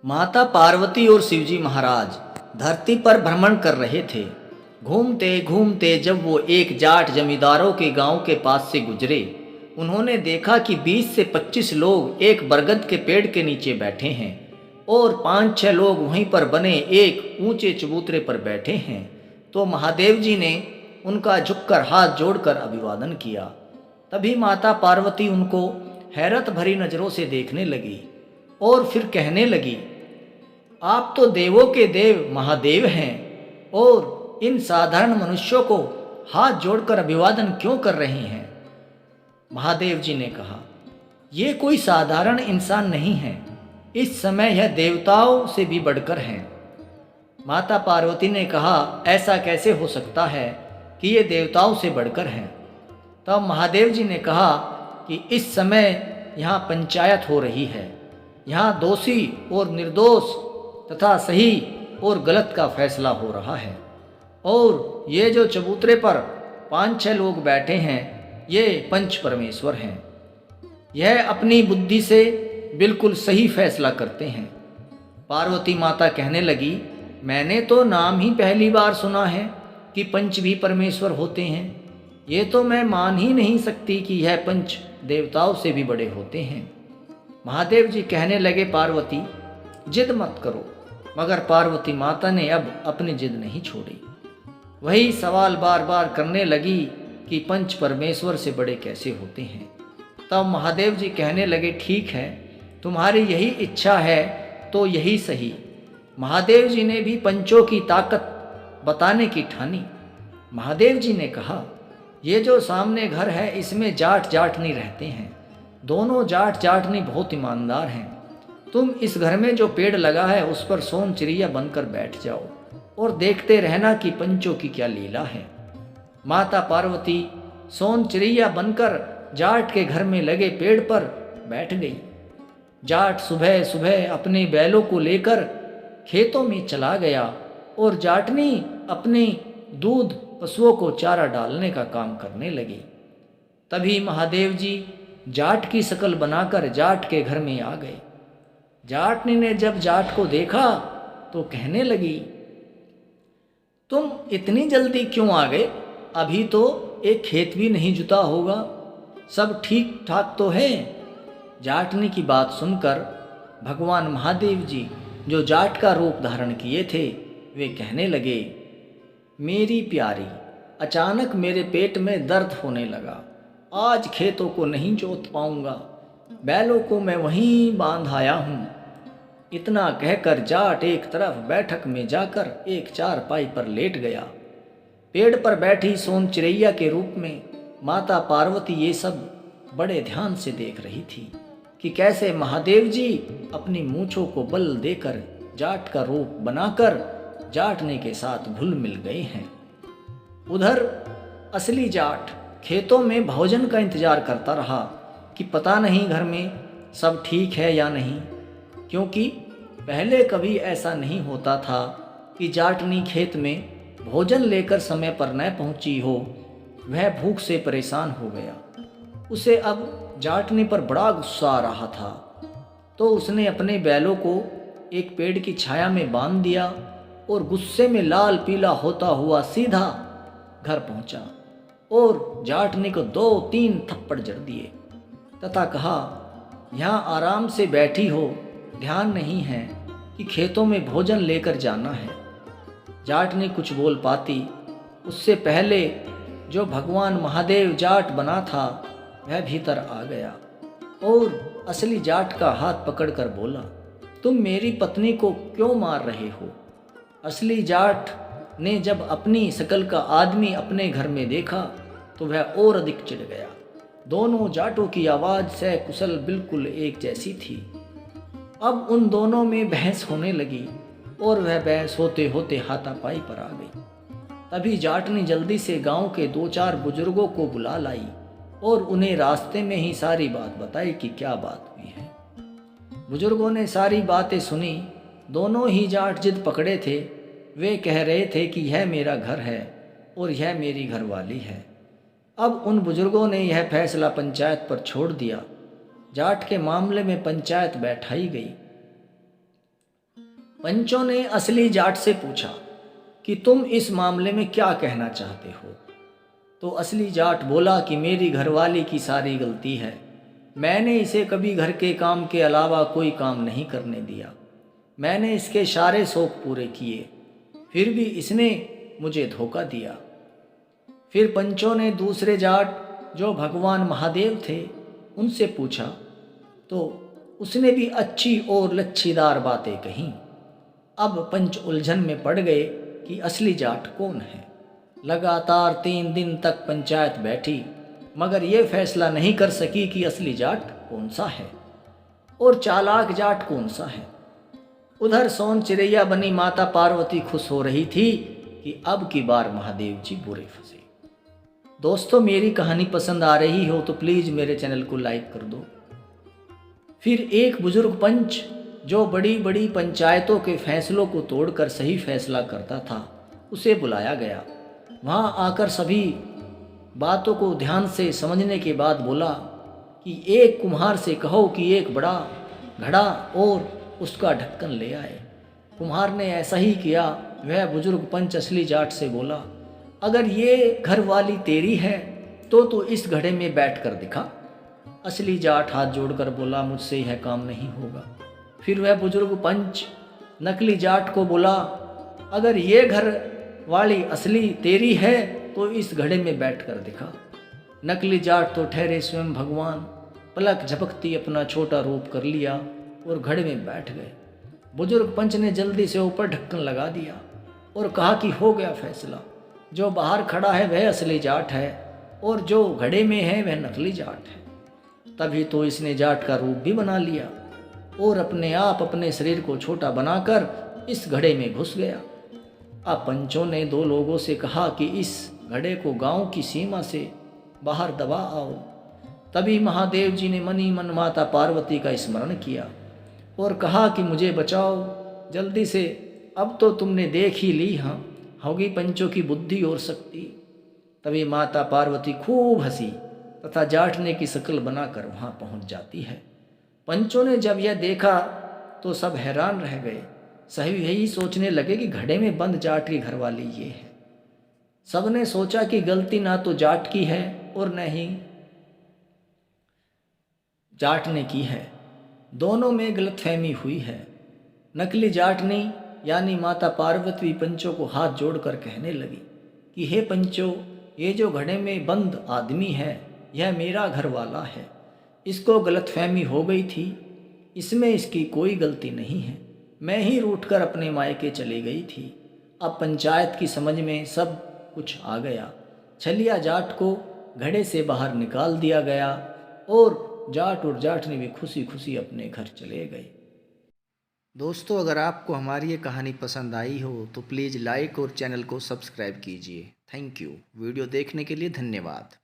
माता पार्वती और शिवजी महाराज धरती पर भ्रमण कर रहे थे। घूमते घूमते जब वो एक जाट जमींदारों के गांव के पास से गुजरे, उन्होंने देखा कि 20 से 25 लोग एक बरगद के पेड़ के नीचे बैठे हैं और 5-6 लोग वहीं पर बने एक ऊंचे चबूतरे पर बैठे हैं। तो महादेव जी ने उनका झुककर हाथ जोड़कर अभिवादन किया। तभी माता पार्वती उनको हैरत भरी नज़रों से देखने लगी और फिर कहने लगी, आप तो देवों के देव महादेव हैं और इन साधारण मनुष्यों को हाथ जोड़कर अभिवादन क्यों कर रही हैं? महादेव जी ने कहा, ये कोई साधारण इंसान नहीं है, इस समय यह देवताओं से भी बढ़कर हैं। माता पार्वती ने कहा, ऐसा कैसे हो सकता है कि ये देवताओं से बढ़कर हैं? तब महादेव जी ने कहा कि इस समय यहाँ पंचायत हो रही है, यहाँ दोषी और निर्दोष तथा सही और गलत का फैसला हो रहा है। और ये जो चबूतरे पर 5-6 लोग बैठे हैं, ये पंच परमेश्वर हैं। यह अपनी बुद्धि से बिल्कुल सही फैसला करते हैं। पार्वती माता कहने लगी, मैंने तो नाम ही पहली बार सुना है कि पंच भी परमेश्वर होते हैं। ये तो मैं मान ही नहीं सकती कि यह पंच देवताओं से भी बड़े होते हैं। महादेव जी कहने लगे, पार्वती जिद मत करो। मगर पार्वती माता ने अब अपनी जिद नहीं छोड़ी। वही सवाल बार बार करने लगी कि पंच परमेश्वर से बड़े कैसे होते हैं। तब महादेव जी कहने लगे, ठीक है, तुम्हारी यही इच्छा है तो यही सही। महादेव जी ने भी पंचों की ताकत बताने की ठानी। महादेव जी ने कहा, ये जो सामने घर है इसमें जाट जाटनी रहते हैं। दोनों जाट जाटनी बहुत ईमानदार हैं। तुम इस घर में जो पेड़ लगा है उस पर सोन चिड़िया बनकर बैठ जाओ और देखते रहना कि पंचों की क्या लीला है। माता पार्वती सोन चिड़िया बनकर जाट के घर में लगे पेड़ पर बैठ गई। जाट सुबह सुबह अपने बैलों को लेकर खेतों में चला गया और जाटनी अपने दूध पशुओं को चारा डालने का काम करने लगी। तभी महादेव जी जाट की शक्ल बनाकर जाट के घर में आ गए। जाटनी ने जब जाट को देखा तो कहने लगी, तुम इतनी जल्दी क्यों आ गए? अभी तो एक खेत भी नहीं जुता होगा, सब ठीक ठाक तो है। जाटनी की बात सुनकर भगवान महादेव जी जो जाट का रूप धारण किए थे, वे कहने लगे, मेरी प्यारी, अचानक मेरे पेट में दर्द होने लगा। आज खेतों को नहीं जोत पाऊंगा, बैलों को मैं वहीं बांध आया हूँ। इतना कहकर जाट एक तरफ बैठक में जाकर एक चारपाई पर लेट गया। पेड़ पर बैठी सोन चिड़ैया के रूप में माता पार्वती ये सब बड़े ध्यान से देख रही थी कि कैसे महादेव जी अपनी मूंछों को बल देकर जाट का रूप बनाकर जाटने के साथ घुल मिल गए हैं। उधर असली जाट खेतों में भोजन का इंतजार करता रहा कि पता नहीं घर में सब ठीक है या नहीं, क्योंकि पहले कभी ऐसा नहीं होता था कि जाटनी खेत में भोजन लेकर समय पर न पहुंची हो। वह भूख से परेशान हो गया। उसे अब जाटनी पर बड़ा गुस्सा आ रहा था, तो उसने अपने बैलों को एक पेड़ की छाया में बांध दिया और गुस्से में लाल पीला होता हुआ सीधा घर पहुंचा और जाटनी को 2-3 थप्पड़ जड़ दिए तथा कहा, यहाँ आराम से बैठी हो, ध्यान नहीं है कि खेतों में भोजन लेकर जाना है। जाटनी कुछ बोल पाती उससे पहले जो भगवान महादेव जाट बना था वह भीतर आ गया और असली जाट का हाथ पकड़कर बोला, तुम मेरी पत्नी को क्यों मार रहे हो? असली जाट ने जब अपनी शकल का आदमी अपने घर में देखा तो वह और अधिक चिढ़ गया। दोनों जाटों की आवाज़ से कुशल बिल्कुल एक जैसी थी। अब उन दोनों में बहस होने लगी और वह बहस होते होते हाथापाई पर आ गई। तभी जाटनी जल्दी से गांव के 2-4 बुजुर्गों को बुला लाई और उन्हें रास्ते में ही सारी बात बताई कि क्या बात हुई है। बुजुर्गों ने सारी बातें सुनी। दोनों ही जाट जिद पकड़े थे। वे कह रहे थे कि यह मेरा घर है और यह मेरी घरवाली है। अब उन बुजुर्गों ने यह फैसला पंचायत पर छोड़ दिया। जाट के मामले में पंचायत बैठाई गई। पंचों ने असली जाट से पूछा कि तुम इस मामले में क्या कहना चाहते हो। तो असली जाट बोला कि मेरी घरवाली की सारी गलती है, मैंने इसे कभी घर के काम के अलावा कोई काम नहीं करने दिया। मैंने इसके सारे शौक पूरे किए, फिर भी इसने मुझे धोखा दिया। फिर पंचों ने दूसरे जाट जो भगवान महादेव थे उनसे पूछा, तो उसने भी अच्छी और लच्छीदार बातें कहीं। अब पंच उलझन में पड़ गए कि असली जाट कौन है। लगातार 3 दिन तक पंचायत बैठी, मगर ये फैसला नहीं कर सकी कि असली जाट कौन सा है और चालाक जाट कौन सा है। उधर सोन चिड़ैया बनी माता पार्वती खुश हो रही थी कि अब की बार महादेव जी बुरे फंसे। दोस्तों, मेरी कहानी पसंद आ रही हो तो प्लीज़ मेरे चैनल को लाइक कर दो। फिर एक बुजुर्ग पंच जो बड़ी बड़ी पंचायतों के फैसलों को तोड़कर सही फैसला करता था, उसे बुलाया गया। वहाँ आकर सभी बातों को ध्यान से समझने के बाद बोला कि एक कुम्हार से कहो कि एक बड़ा घड़ा और उसका ढक्कन ले आए। कुम्हार ने ऐसा ही किया। वह बुजुर्ग पंच असली जाट से बोला, अगर ये घर वाली तेरी है तो इस घड़े में बैठ कर दिखा। असली जाट हाथ जोड़कर बोला, मुझसे यह काम नहीं होगा। फिर वह बुजुर्ग पंच नकली जाट को बोला, अगर ये घर वाली असली तेरी है तो इस घड़े में बैठ कर दिखा। नकली जाट तो ठहरे स्वयं भगवान, पलक झपकती अपना छोटा रूप कर लिया और घड़े में बैठ गए। बुजुर्ग पंच ने जल्दी से ऊपर ढक्कन लगा दिया और कहा कि हो गया फैसला, जो बाहर खड़ा है वह असली जाट है और जो घड़े में है वह नकली जाट है। तभी तो इसने जाट का रूप भी बना लिया और अपने आप अपने शरीर को छोटा बनाकर इस घड़े में घुस गया। अब पंचों ने 2 लोगों से कहा कि इस घड़े को गांव की सीमा से बाहर दबा आओ। तभी महादेव जी ने मनी मन माता पार्वती का स्मरण किया और कहा कि मुझे बचाओ जल्दी से, अब तो तुमने देख ही ली, हाँ होगी पंचों की बुद्धि और शक्ति। तभी माता पार्वती खूब हंसी तथा जाटने की शक्ल बनाकर वहाँ पहुँच जाती है। पंचों ने जब यह देखा तो सब हैरान रह गए। सभी यही सोचने लगे कि घड़े में बंद जाट की घरवाली ये है। सबने सोचा कि गलती ना तो जाट की है और न ही जाट ने की है, दोनों में गलतफहमी हुई है। नकली जाटनी यानी माता पार्वती पंचों को हाथ जोड़कर कहने लगी कि हे पंचों, ये जो घड़े में बंद आदमी है यह मेरा घर वाला है। इसको गलतफहमी हो गई थी, इसमें इसकी कोई गलती नहीं है। मैं ही रूठकर अपने मायके चली गई थी। अब पंचायत की समझ में सब कुछ आ गया। छलिया जाट को घड़े से बाहर निकाल दिया गया और जाट और जाटनी भी खुशी खुशी अपने घर चले गए। दोस्तों, अगर आपको हमारी ये कहानी पसंद आई हो तो प्लीज़ लाइक और चैनल को सब्सक्राइब कीजिए। Thank you. वीडियो देखने के लिए धन्यवाद।